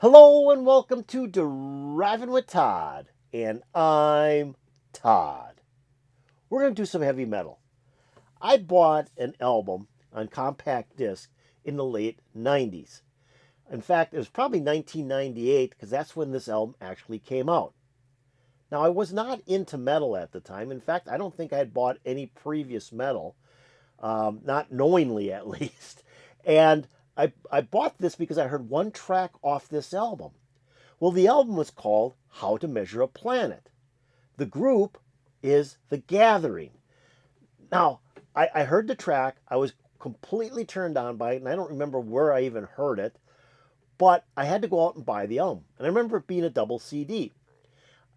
Hello and welcome to Driving with Todd, and I'm Todd. We're going to do some heavy metal. I bought an album on compact disc in the late 90s. In fact, it was probably 1998 because that's when this album actually came out. Now, I was not into metal at the time. In fact, I don't think I had bought any previous metal, not knowingly at least. And I bought this because I heard one track off this album. Well, the album was called How to Measure a Planet. The group is The Gathering. Now, I heard the track. I was completely turned on by it, and I don't remember where I even heard it, but I had to go out and buy the album. And I remember it being a double CD.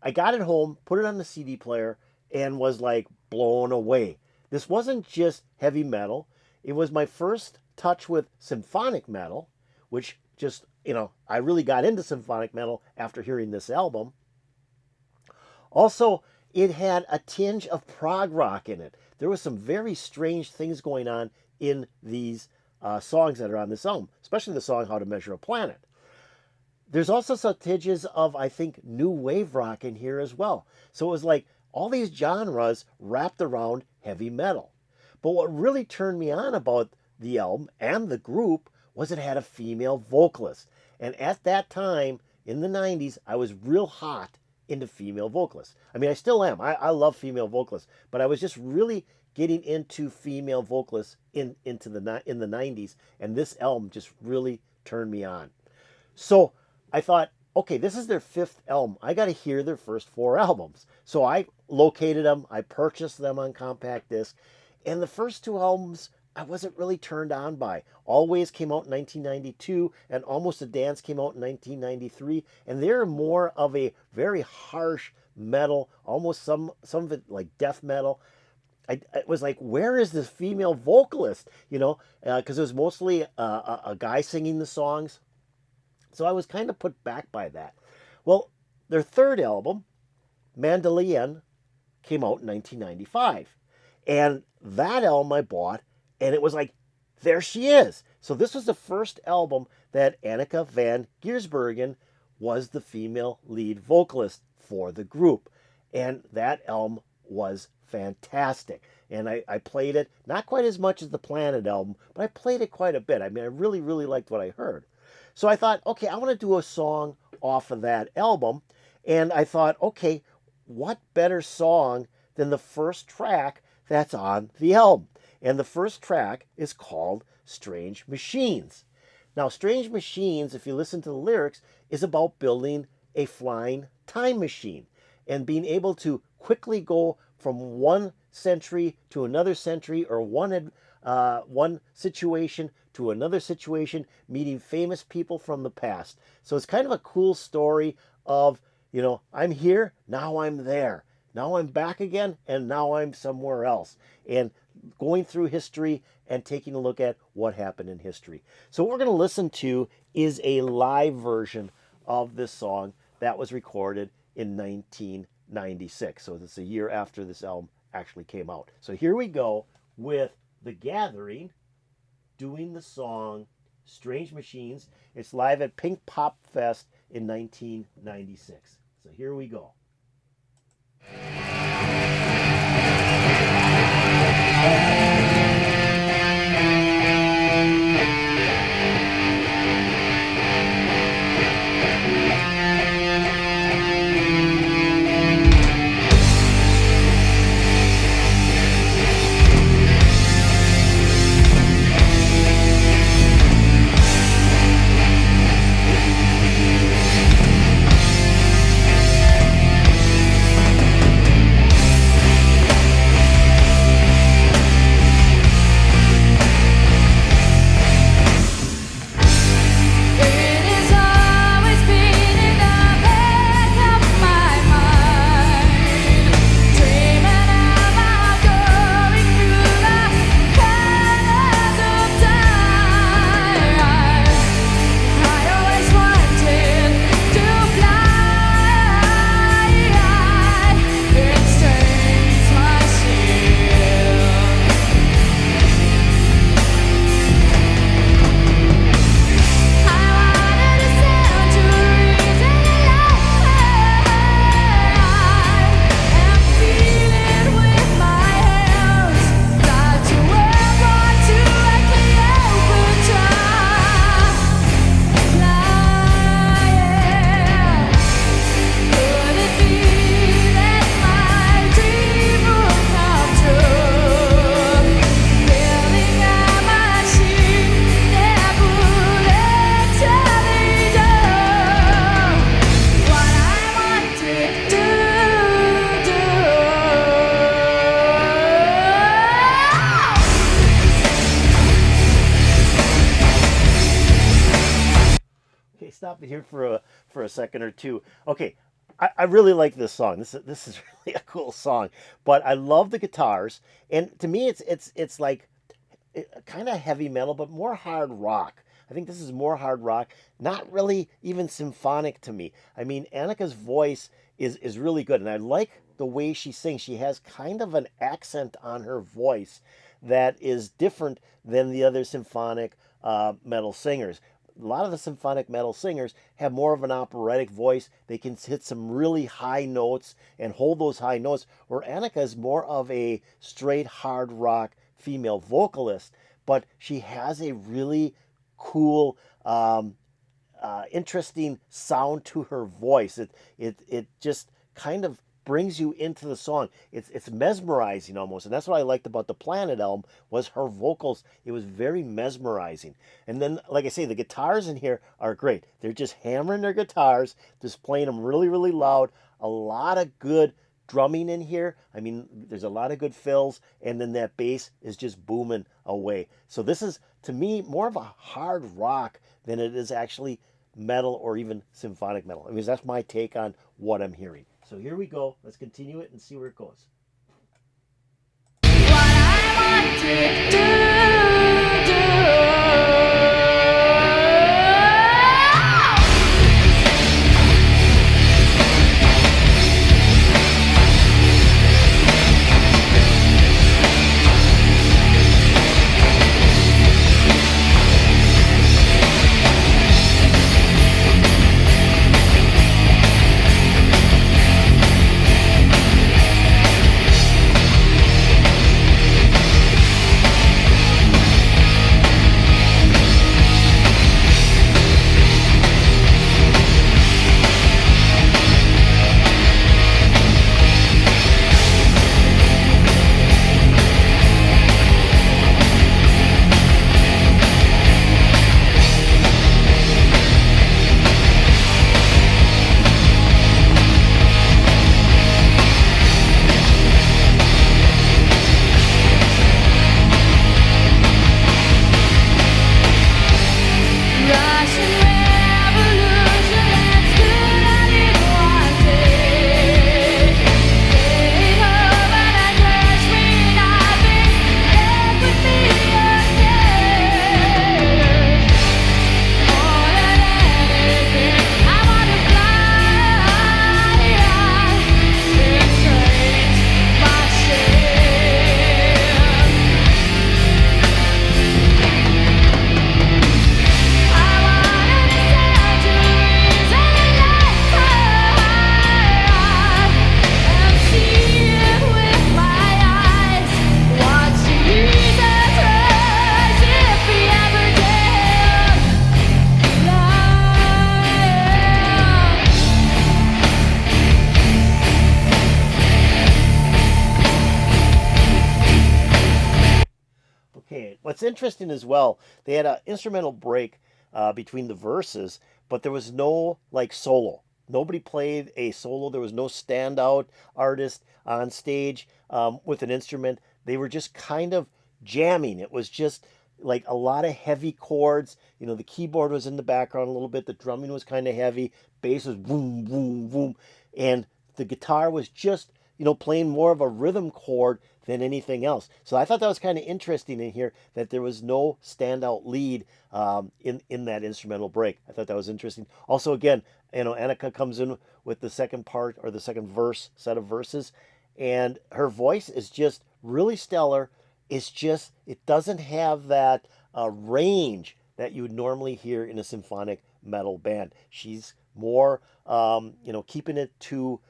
I got it home, put it on the CD player, and was like blown away. This wasn't just heavy metal. It was my first touch with symphonic metal, which I really got into symphonic metal after hearing this album. Also, it had a tinge of prog rock in it. There was some very strange things going on in these songs that are on this album, especially the song How to Measure a Planet. There's also some tinges of, I think, new wave rock in here as well. So it was like all these genres wrapped around heavy metal. But what really turned me on about the album and the group was it had a female vocalist. And at that time, in the 90s, I was real hot into female vocalists. I mean, I still am. I love female vocalists. But I was just really getting into female vocalists in the 90s. And this album just really turned me on. So I thought, okay, this is their fifth album. I got to hear their first four albums. So I located them. I purchased them on compact disc. And the first two albums, I wasn't really turned on by. Always came out in 1992, and Almost a Dance came out in 1993. And they're more of a very harsh metal, almost some of it like death metal. I was like, where is this female vocalist? Because it was mostly a guy singing the songs. So I was kind of put back by that. Well, their third album, Mandylion, came out in 1995. And that album I bought, and it was like, there she is. So this was the first album that Anneke van Giersbergen was the female lead vocalist for the group. And that album was fantastic. And I played it, not quite as much as the Planet album, but I played it quite a bit. I mean, I really, really liked what I heard. So I thought, okay, I want to do a song off of that album. And I thought, okay, what better song than the first track that's on the album? And the first track is called Strange Machines. Now, Strange Machines, if you listen to the lyrics, is about building a flying time machine and being able to quickly go from one century to another century, or one situation to another situation, meeting famous people from the past. So it's kind of a cool story of, I'm here, now I'm there. Now I'm back again, and now I'm somewhere else. And going through history and taking a look at what happened in history. So what we're going to listen to is a live version of this song that was recorded in 1996. So it's a year after this album actually came out. So here we go with The Gathering doing the song Strange Machines. It's live at Pinkpop Fest in 1996. So here we go. Okay, stop it here for a second or two. Okay, I really like this song. This is really a cool song, but I love the guitars, and to me, it's like kind of heavy metal, but more hard rock. I think this is more hard rock, not really even symphonic to me. I mean, Annika's voice is really good, and I like the way she sings. She has kind of an accent on her voice that is different than the other symphonic metal singers. A lot of the symphonic metal singers have more of an operatic voice. They can hit some really high notes and hold those high notes, where Annika is more of a straight hard rock female vocalist, but she has a really cool, interesting sound to her voice. It just kind of brings you into the song. It's mesmerizing almost, and that's what I liked about the Planet album was her vocals. It was very mesmerizing. And then, like I say, the guitars in here are great. They're just hammering their guitars, just playing them really, really loud. A lot of good drumming in here. I mean, there's a lot of good fills, and then that bass is just booming away. So this is, to me, more of a hard rock than it is actually metal or even symphonic metal. I mean, that's my take on what I'm hearing. So here we go. Let's continue it and see where it goes. What I wanted to do. What's interesting as well, they had an instrumental break between the verses, but there was no like solo. Nobody played a solo. There was no standout artist on stage with an instrument. They were just kind of jamming. It was just like a lot of heavy chords. You know, the keyboard was in the background a little bit. The drumming was kind of heavy. Bass was boom, boom, boom. And the guitar was just, playing more of a rhythm chord than anything else. So I thought that was kind of interesting in here that there was no standout lead in that instrumental break. I thought that was interesting. Also, again, Anneke comes in with the second part or the second set of verses, and her voice is just really stellar. It doesn't have that range that you would normally hear in a symphonic metal band. She's more, keeping it to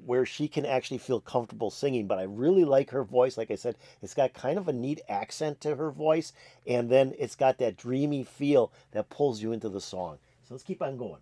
where she can actually feel comfortable singing. But I really like her voice. Like I said, it's got kind of a neat accent to her voice, and then it's got that dreamy feel that pulls you into the song. So let's keep on going.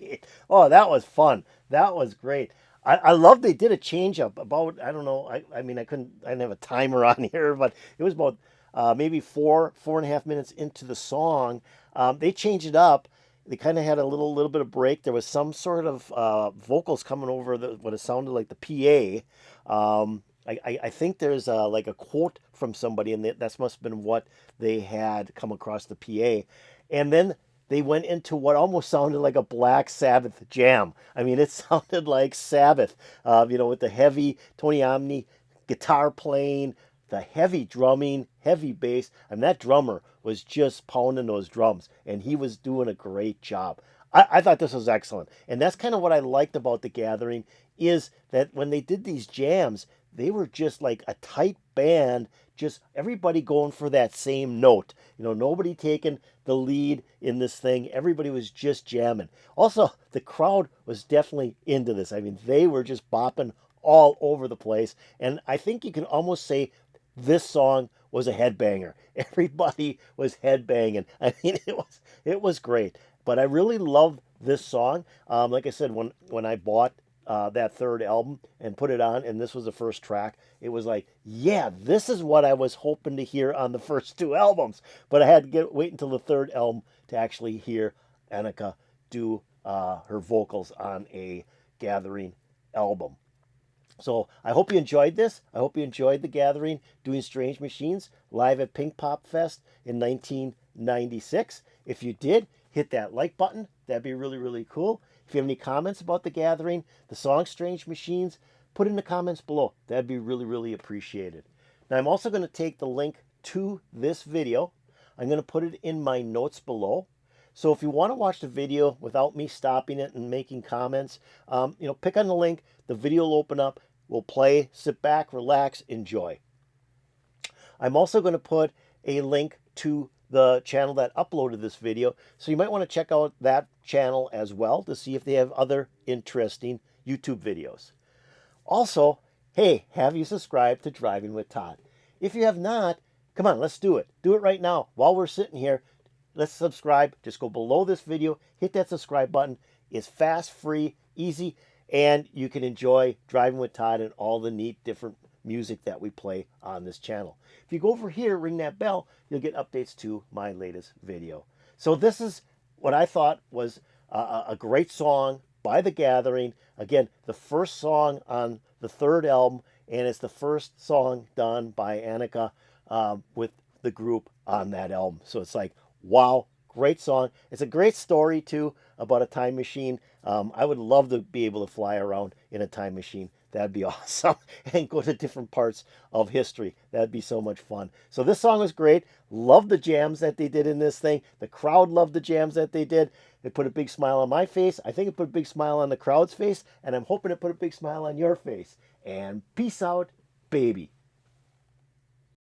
great. Oh, that was fun. That was great. I love they did a change up about, I don't know, I mean, I didn't have a timer on here, but it was about maybe 4.5 minutes into the song. They changed it up. They kind of had a little bit of break. There was some sort of vocals coming over what it sounded like the PA. I think there's like a quote from somebody, and that must have been what they had come across the PA. And then they went into what almost sounded like a Black Sabbath jam. I mean, it sounded like Sabbath, with the heavy Tony Iommi guitar playing, the heavy drumming, heavy bass. And that drummer was just pounding those drums, and he was doing a great job. I thought this was excellent. And that's kind of what I liked about The Gathering, is that when they did these jams, they were just like a tight band, just everybody going for that same note. Nobody taking the lead in this thing. Everybody was just jamming. Also, the crowd was definitely into this. I mean, they were just bopping all over the place. And I think you can almost say this song was a headbanger. Everybody was headbanging. I mean, it was great. But I really love this song. Like I said, when I bought that third album and put it on, and this was the first track, it was like, yeah, this is what I was hoping to hear on the first two albums. But I had to wait until the third album to actually hear Anneke do her vocals on a Gathering album. So I hope you enjoyed this. I hope you enjoyed The Gathering doing Strange Machines live at Pinkpop Fest in 1996. If you did, hit that like button. That'd be really, really cool. If you have any comments about The Gathering, the song Strange Machines, put in the comments below. That'd be really, really appreciated. Now, I'm also going to take the link to this video. I'm going to put it in my notes below. So if you want to watch the video without me stopping it and making comments, pick on the link. The video will open up. We'll play, sit back, relax, enjoy. I'm also going to put a link to the channel that uploaded this video, so you might want to check out that channel as well to see if they have other interesting YouTube videos. Also, hey, have you subscribed to Driving with Todd? If you have not, come on, let's do it. Do it right now while we're sitting here. Let's subscribe. Just go below this video, hit that subscribe button. It's fast, free, easy, and you can enjoy Driving with Todd and all the neat different music that we play on this channel. If you go over here, ring that bell, you'll get updates to my latest video. So this is what I thought was a great song by The Gathering. Again, the first song on the third album, and it's the first song done by Anneke with the group on that album. So it's like, wow, great song. It's a great story, too, about a time machine. I would love to be able to fly around in a time machine. That'd be awesome. And go to different parts of history. That'd be so much fun. So this song was great. Love the jams that they did in this thing. The crowd loved the jams that they did. It put a big smile on my face. I think it put a big smile on the crowd's face. And I'm hoping it put a big smile on your face. And peace out, baby.